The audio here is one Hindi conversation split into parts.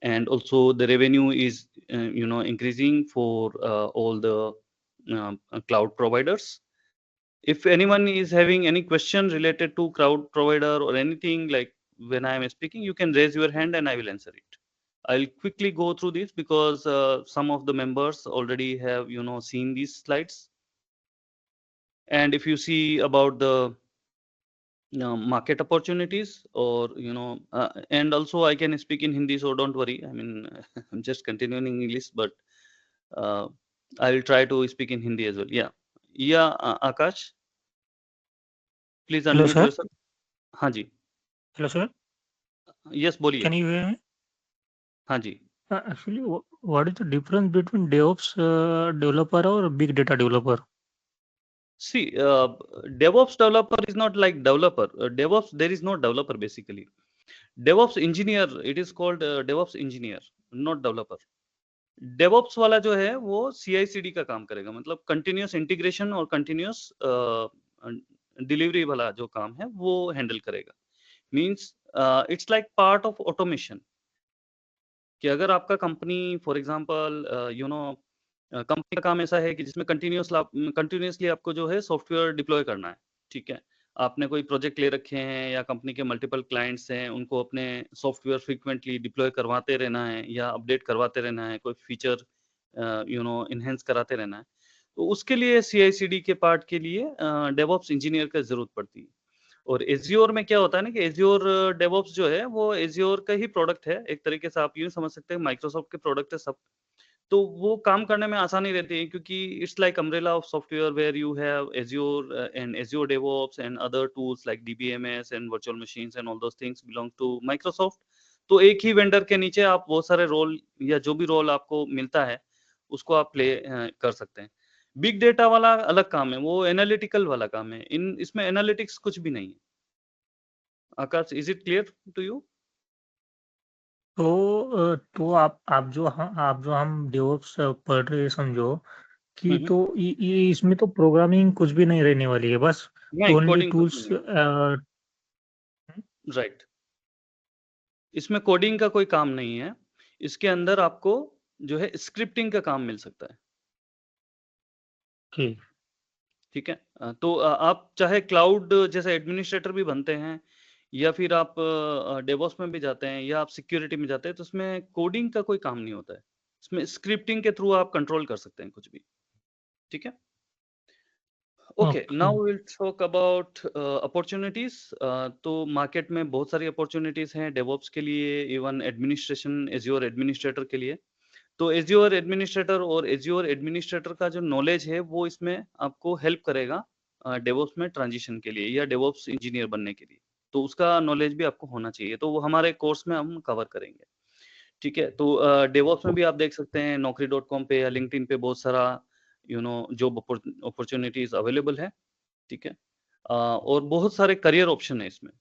and also the revenue is increasing for all the cloud providers. If anyone is having any question related to cloud provider or anything, like when I am speaking, you can raise your hand and I will answer it. I'll quickly go through this because some of the members already have seen these slides. And if you see about the market opportunities, or and also I can speak in Hindi, so don't worry. I mean, I'm just continuing in English, but uh, I will try to speak in Hindi as well. Yeah, Akash, please Hello, unmute sir. yourself. हाँ जी, Hello, sir. यस बोलिए. Can you hear me? हाँ जी. Actually, what is the difference between DevOps developer or big data developer? See, DevOps developer is not like developer. DevOps, there is no developer basically. DevOps engineer, it is called DevOps engineer, not developer. DevOps वाला जो है वो CI/CD का काम करेगा, मतलब कंटिन्यूस इंटीग्रेशन और कंटिन्यूस डिलीवरी वाला जो काम है वो हैंडल करेगा. Means it's like part of automation, कि अगर आपका कंपनी फॉर एग्जांपल कंपनी का काम ऐसा है कि जिसमें कंटिन्यूसली आपको जो है सॉफ्टवेयर डिप्लॉय करना है. ठीक है, आपने कोई प्रोजेक्ट ले रखे हैं या कंपनी के मल्टीपल क्लाइंट्स हैं, उनको अपने सॉफ्टवेयर फ्रीक्वेंटली डिप्लॉय करवाते रहना है या अपडेट करवाते रहना है, कोई फीचर इनहेंस कराते रहना है. तो उसके लिए CI/CD के पार्ट के लिए डेवऑप्स इंजीनियर का जरूरत पड़ती है. और एज्योर में क्या होता है ना कि एज्योर डेवऑप्स जो है वो एज्योर का ही प्रोडक्ट है, एक तरीके से आप यूं समझ सकते हैं माइक्रोसॉफ्ट के प्रोडक्ट है सब. तो वो काम करने में आसानी रहती है, क्योंकि it's like umbrella of software where you have Azure and Azure DevOps and other tools like DBMS and virtual machines and all those things belong to Microsoft. तो एक ही वेंडर के नीचे आप बहुत सारे रोल या जो भी रोल आपको मिलता है उसको आप प्ले कर सकते हैं. बिग डेटा वाला अलग काम है, वो एनालिटिकल वाला काम है. इसमें एनालिटिक्स कुछ भी नहीं है. Akash, is it clear to you? तो आप जो हम DevOps पढ़ रहे हैं, समझो कि तो इसमें तो प्रोग्रामिंग कुछ भी नहीं रहने वाली है, बस नहीं, ओनली कोडिंग कुछ भी टूल्स. नहीं. राइट, इसमें कोडिंग का कोई काम नहीं है. इसके अंदर आपको जो है स्क्रिप्टिंग का काम मिल सकता है. ठीक. ठीक है, तो आप चाहे क्लाउड जैसे एडमिनिस्ट्रेटर भी बनते हैं, या फिर आप डेवॉप्स में भी जाते हैं, या आप सिक्योरिटी में जाते हैं, तो उसमें कोडिंग का कोई काम नहीं होता है. इसमें स्क्रिप्टिंग के थ्रू आप कंट्रोल कर सकते हैं कुछ भी. ठीक है. Okay, okay. Now will talk about opportunities. तो मार्केट में बहुत सारी अपॉर्चुनिटीज हैं डेवॉप्स के लिए, इवन एडमिनिस्ट्रेशन एज्योर एडमिनिस्ट्रेटर के लिए. तो एज्योर एडमिनिस्ट्रेटर और एज्योर एडमिनिस्ट्रेटर का जो नॉलेज है वो इसमें आपको हेल्प करेगा डेवॉप्स में ट्रांजिशन के लिए या डेवॉप्स इंजीनियर बनने के लिए. तो उसका नॉलेज भी आपको होना चाहिए, तो वो हमारे कोर्स में हम कवर करेंगे. ठीक है, तो डेवॉप्स में भी आप देख सकते हैं naukri.com पे या लिंक्डइन पे बहुत सारा जॉब अपॉर्चुनिटीज अवेलेबल है. ठीक है, और बहुत सारे करियर ऑप्शन है इसमें.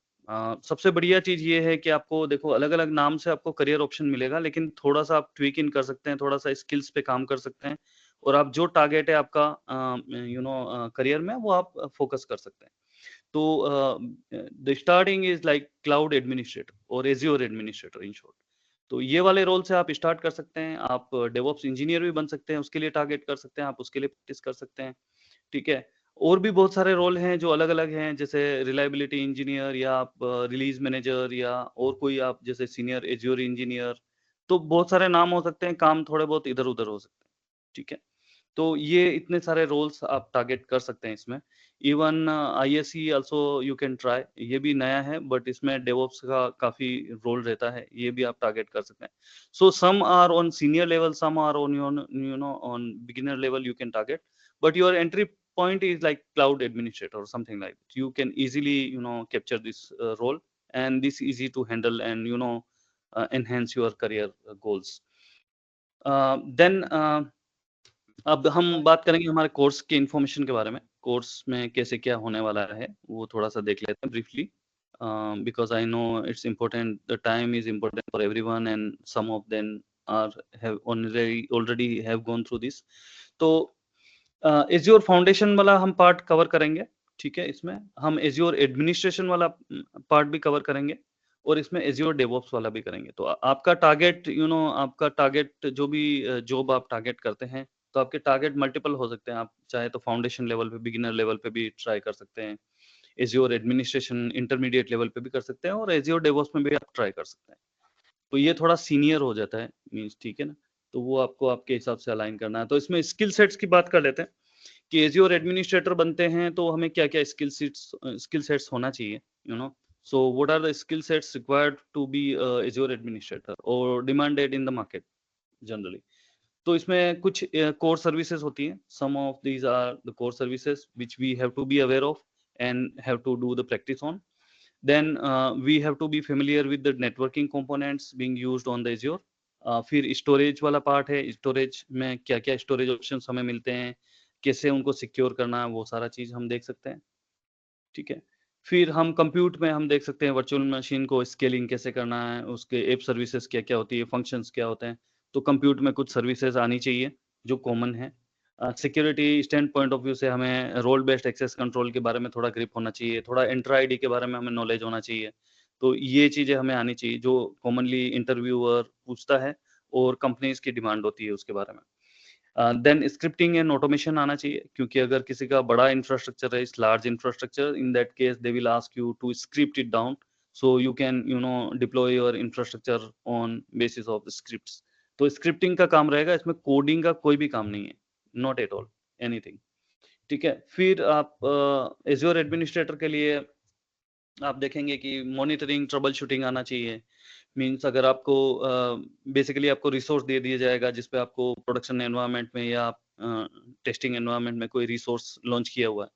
सबसे बढ़िया चीज ये है कि आपको देखो अलग अलग नाम से आपको करियर ऑप्शन मिलेगा, लेकिन थोड़ा सा आप ट्वीक इन कर सकते हैं, थोड़ा सा स्किल्स पे काम कर सकते हैं, और आप जो टारगेट है आपका करियर में वो आप फोकस कर सकते हैं. तो the starting is like cloud administrator और एज्योर एडमिनिस्ट्रेटर इन शॉर्ट. तो ये वाले रोल से आप स्टार्ट कर सकते हैं. आप डेवऑप्स इंजीनियर भी बन सकते हैं, उसके लिए टारगेट कर सकते हैं, आप उसके लिए प्रैक्टिस कर सकते हैं. ठीक है, और भी बहुत सारे रोल हैं जो अलग अलग हैं, जैसे रिलायबिलिटी इंजीनियर, या आप रिलीज मैनेजर, या और कोई आप जैसे सीनियर एज्योर इंजीनियर. तो बहुत सारे नाम हो सकते हैं, काम थोड़े बहुत इधर उधर हो सकते हैं. ठीक है, तो ये इतने सारे रोल्स आप टारगेट कर सकते हैं इसमें. Even ISE also you can try, ये भी नया है बट इसमें डेवऑप्स का काफी रोल रहता है, ये भी आप टारगेट कर सकते हैं. So some are on senior level, some are on on beginner level you can target, but your entry point is like cloud administrator or something like that. You can easily capture this role, and this easy to handle, and enhance your career goals. Then अब हम बात करेंगे हमारे कोर्स के इन्फॉर्मेशन के बारे में. कोर्स में कैसे क्या होने वाला है वो थोड़ा सा देख लेते हैं briefly, because I know it's important, the time is important for everyone, and some of them are have already have gone through this. तो एज्योर फाउंडेशन वाला हम पार्ट कवर करेंगे. ठीक है, इसमें हम एज्योर एडमिनिस्ट्रेशन वाला पार्ट भी कवर करेंगे, और इसमें एज़्योर डेवऑप्स वाला भी करेंगे। तो आपका टारगेट आपका टारगेट जो भी जॉब आप टारगेट करते हैं, तो आपके टारगेट मल्टीपल हो सकते हैं। आप चाहे तो फाउंडेशन लेवल पे, बिगिनर लेवल पे भी ट्राई कर सकते हैं। एज़्योर एडमिनिस्ट्रेशन इंटरमीडिएट लेवल पे भी कर सकते हैं और एज़्योर डेवऑप्स में भी आप ट्राई कर सकते हैं। तो ये थोड़ा सीनियर हो जाता है मीन्स, ठीक है ना? तो वो आपको आपके हिसाब से अलाइन करना है। तो इसमें स्किल सेट्स की बात कर लेते हैं कि एज़्योर एडमिनिस्ट्रेटर बनते हैं तो हमें क्या-क्या स्किल सेट्स होना चाहिए, you know? So what are the skill sets required to be a Azure administrator or demanded in the market generally? तो इसमें कुछ कोर सर्विसेज होती हैं। Some of these are the core services which we have to be aware of and have to do the practice on. Then we have to be familiar with the networking components being used on the Azure. फिर स्टोरेज वाला पार्ट है। स्टोरेज में क्या-क्या स्टोरेज ऑप्शंस हमें मिलते हैं, कैसे उनको सिक्योर करना है, वो सारा चीज़ हम देख सकते हैं। ठीक है। फिर हम कंप्यूट में हम देख सकते हैं वर्चुअल मशीन को स्केलिंग कैसे करना है, उसके ऐप सर्विसेज़ क्या-क्या होती है, फंक्शंस क्या होते हैं। तो कंप्यूट में कुछ सर्विसेज़ आनी चाहिए जो कॉमन है। Security stand point of view से हमें रोल बेस्ड एक्सेस कंट्रोल के बारे में थोड़ा ग्रिप होना चाहिए, थोड़ा इंट्रा आईडी के बारे में हमें नॉलेज होना चाहिए। तो ये चीज़ें हमें आनी चाहिए जो कॉमनली इंटरव्यूअर पूछता है और कंपनीज़ की डिमांड होती है उसके बारे में। देन स्क्रिप्टिंग एंड ऑटोमेशन आना चाहिए क्योंकि अगर किसी का बड़ा इंफ्रास्ट्रक्चर है, इस large infrastructure, in that case they will ask you to script it down so you can deploy your infrastructure on basis of the scripts. तो स्क्रिप्टिंग का काम रहेगा, इसमें कोडिंग का कोई भी काम नहीं है, नॉट एट ऑल एनीथिंग। ठीक है। फिर आप एज्योर एडमिनिस्ट्रेटर के लिए आप देखेंगे कि मॉनिटरिंग ट्रबल शूटिंग आना चाहिए। मीन्स अगर आपको बेसिकली आपको रिसोर्स दे दिया जाएगा जिस पे आपको प्रोडक्शन एनवायरनमेंट में या टेस्टिंग एनवायरनमेंट में कोई रिसोर्स लॉन्च किया हुआ है,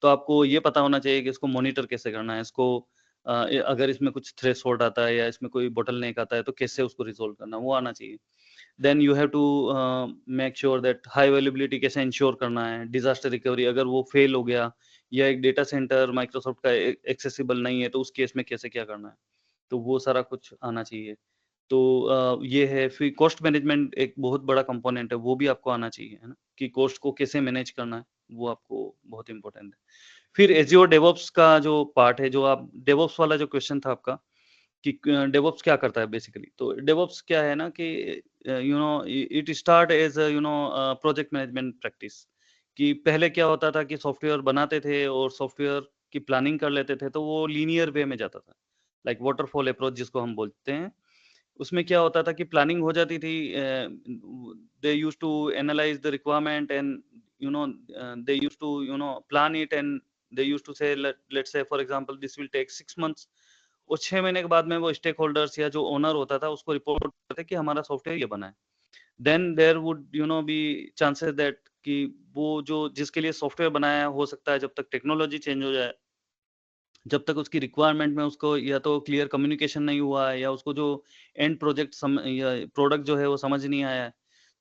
तो आपको ये पता होना चाहिए कि इसको मॉनिटर कैसे करना है, इसको अगर इसमें कुछ थ्रेशोल्ड आता है या इसमें कोई बोटलनेक आता है तो कैसे उसको रिजॉल्व करना है, वो आना चाहिए। Then you have to make sure that high availability कैसे इंश्योर करना है, डिजास्टर रिकवरी अगर वो फेल हो गया या एक डेटा सेंटर माइक्रोसॉफ्ट का एक्सेसिबल नहीं है तो उस केस में कैसे क्या करना है, तो वो सारा कुछ आना चाहिए। तो ये है। फिर कॉस्ट मैनेजमेंट एक बहुत बड़ा कंपोनेंट है, वो भी आपको आना चाहिए, है ना? कि कॉस्ट को कैसे मैनेज करना है, वो आपको बहुत इम्पोर्टेंट है। फिर एज़्योर डेवऑप्स का जो पार्ट है, जो आप डेवऑप्स वाला जो क्वेश्चन था आपका कि डेवऑप्स क्या करता है बेसिकली? तो डेवऑप्स क्या है ना कि it start as project management practice कि पहले क्या होता था कि सॉफ्टवेयर बनाते थे और सॉफ्टवेयर की प्लानिंग कर लेते थे, तो वो लीनियर वे में जाता था। लाइक वाटरफॉल अप्रोच जिसको हम बोलते हैं। उसमें क्या होता था कि प्लानिंग हो जाती थी। They used to analyse the requirement and they used to plan it and they used to say let's say for example this will take 6 months और 6 महीने के बाद में वो स्टेक होल्डर्स या जो ओनर होता था उसको रिपोर्ट करते कि हमारा सॉफ्टवेयर ये बना है। Then there would be chances that कि वो जो जिसके लिए सॉफ्टवेयर बनाया है, हो सकता है जब तक टेक्नोलॉजी चेंज हो जाए, जब तक उसकी रिक्वायरमेंट में उसको या तो क्लियर कम्युनिकेशन नहीं हुआ है या उसको जो एंड प्रोजेक्ट या प्रोडक्ट जो है वो समझ नहीं आया है,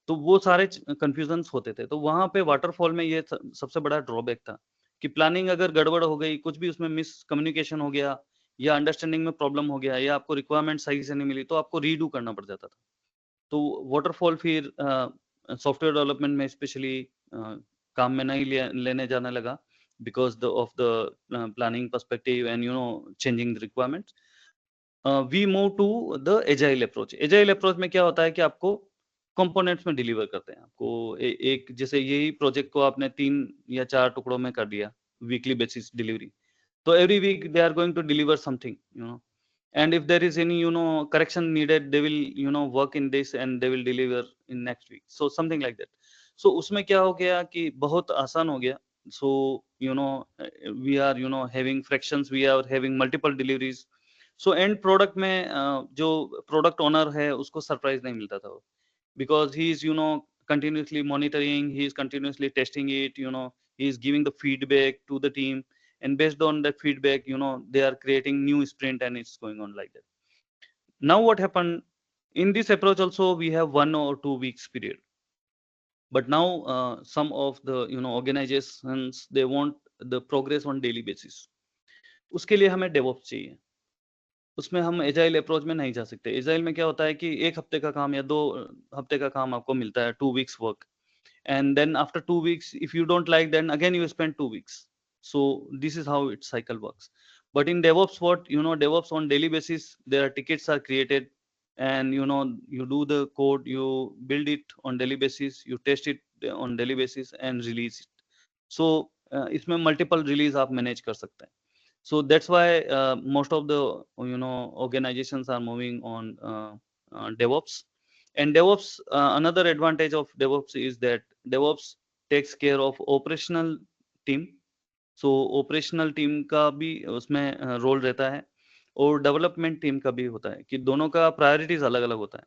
तो वो सारे कंफ्यूजन्स होते थे। तो वहां पे वाटरफॉल में ये सबसे बड़ा ड्रॉबैक था कि प्लानिंग अगर गड़बड़ हो गई, कुछ भी उसमें मिस कम्युनिकेशन हो गया या अंडरस्टैंडिंग में प्रॉब्लम हो गया या आपको रिक्वायरमेंट सही से नहीं मिली तो आपको रीडू करना पड़ जाता था। तो वाटरफॉल फिर सॉफ्टवेयर डेवलपमेंट में स्पेशली काम में नहीं लेने जाने लगा because of the planning perspective and changing the requirements. We move to the agile approach. Agile approach में क्या होता है कि आपको कंपोनेंट्स में डिलीवर करते हैं। आपको एक जैसे यही प्रोजेक्ट को आपने 3 या 4 टुकड़ों में कर दिया, वीकली बेसिस डिलीवरी। तो every week they are going to deliver something, and if there is any correction needed, they will work in this and they will deliver in next week, so something like that. So उसमें क्या हो गया कि बहुत आसान हो गया। so we are having fractions, we are having multiple deliveries. so end product में जो प्रोडक्ट ओनर है उसको सरप्राइज नहीं मिलता था, because he is continuously monitoring, he is continuously testing it, he is giving the feedback to the team, and based on that feedback they are creating new sprint and it's going on like that. Now what happened in this approach, also we have 1 or 2 weeks period, but now some of the organizations, they want the progress on daily basis. उसके लिए हमें डेवऑप्स चाहिए। उसमें हम एजाइल अप्रोच में नहीं जा सकते। एजाइल में क्या होता है कि 1 हफ्ते का काम या 2 हफ्ते का काम आपको मिलता है, 2 weeks work, and then after 2 weeks if you don't like, then again you spend 2 weeks. So this is how its cycle works. But in DevOps, what DevOps on daily basis, there are tickets are created, and you do the code, you build it on daily basis, you test it on daily basis and release it. So इसमें multiple release आप manage कर सकते हैं. So that's why most of the organizations are moving on DevOps. And DevOps, another advantage of DevOps is that DevOps takes care of operational team. So operational team का भी उसमें रोल रहता है, और डेवलपमेंट टीम का भी होता है, कि दोनों का प्रायोरिटीज अलग अलग होता है.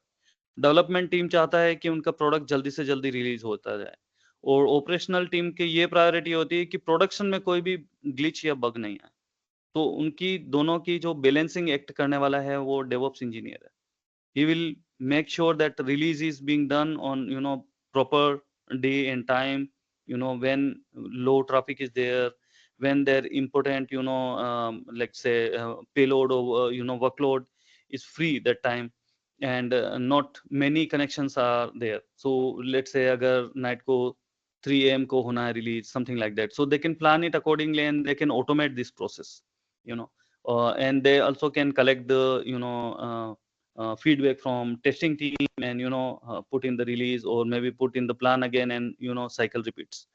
डेवलपमेंट टीम चाहता है कि उनका प्रोडक्ट जल्दी से जल्दी रिलीज होता जाए, और ऑपरेशनल टीम की ये प्रायोरिटी होती है कि प्रोडक्शन में कोई भी ग्लिच या बग नहीं आए. तो उनकी दोनों की जो बैलेंसिंग एक्ट करने वाला है वो डेवऑप्स इंजीनियर है. He will make sure that the release is being done on proper day and time, when low traffic is there, when their important let's say payload or workload is free that time, and not many connections are there. So let's say agar night ko 3 a.m. ko hona hai release, something like that, so they can plan it accordingly and they can automate this process, and they also can collect the feedback from testing team, and put in the release, or maybe put in the plan again, and cycle repeats.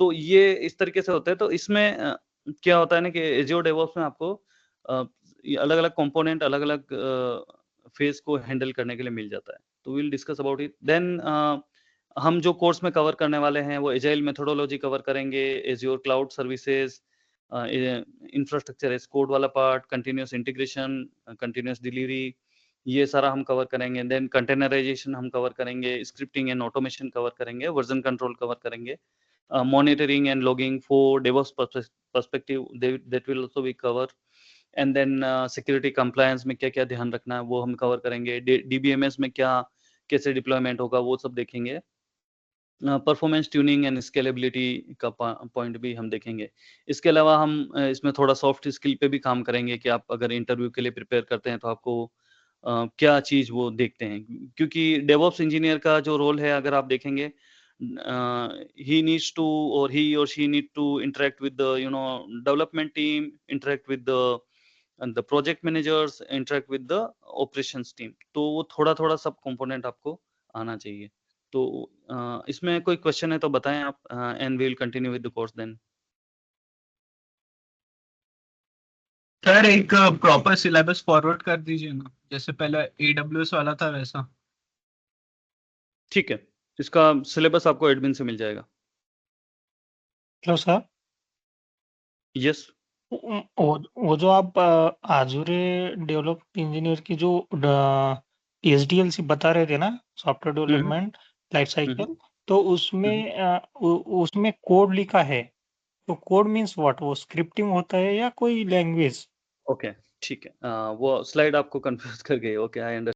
तो ये इस तरीके से होता है. तो इसमें क्या होता है ना कि Azure DevOps में आपको अलग अलग कंपोनेंट अलग अलग फेज को हैंडल करने के लिए मिल जाता है. तो will discuss about it. Then हम जो कोर्स में कवर करने वाले हैं वो एजाइल मेथोडोलॉजी कवर करेंगे, Azure cloud services, infrastructure as code वाला part, continuous integration, continuous delivery, ये सारा हम कवर करेंगे. देन कंटेनराइजेशन हम कवर करेंगे, स्क्रिप्टिंग एंड ऑटोमेशन कवर करेंगे, वर्जन कंट्रोल कवर करेंगे, monitoring and logging for DevOps perspective, that will also be cover. And then security compliance में क्या क्या ध्यान रखना है वो हम कवर करेंगे. DBMS में क्या कैसे डिप्लॉयमेंट होगा वो सब देखेंगे. परफॉर्मेंस ट्यूनिंग एंड स्केलेबिलिटी का पॉइंट भी हम देखेंगे. इसके अलावा हम इसमें थोड़ा सॉफ्ट स्किल पे भी काम करेंगे, कि आप अगर इंटरव्यू के लिए प्रिपेयर करते हैं तो आपको क्या चीज वो देखते हैं, क्योंकि डेवऑप्स इंजीनियर का जो रोल है अगर आप देखेंगे, he needs to, or he or she need to interact with the development team, interact with the project managers, interact with the operations team. तो वो थोड़ा थोड़ा सब कंपोनेंट आपको आना चाहिए. तो इसमें कोई क्वेश्चन है तो बताएं आप, and we will continue with the course then. Sir एक प्रॉपर सिलेबस फॉरवर्ड कर दीजिए ना, जैसे पहले AWS वाला था वैसा. ठीक है, इसका सिलेबस आपको एडमिन से मिल जाएगा. Hello sir. यस. वो जो आप आजूरे डेवलप इंजीनियर की जो SDLC बता रहे थे ना, सॉफ्टवेयर डेवलपमेंट लाइफ साइकिल, तो उसमें कोड लिखा है, तो कोड मीन्स व्हाट? वो स्क्रिप्टिंग होता है या कोई लैंग्वेज? ओके, ठीक है. वो स्लाइड आपको कंफ्यूज कर गई. Okay, I understand.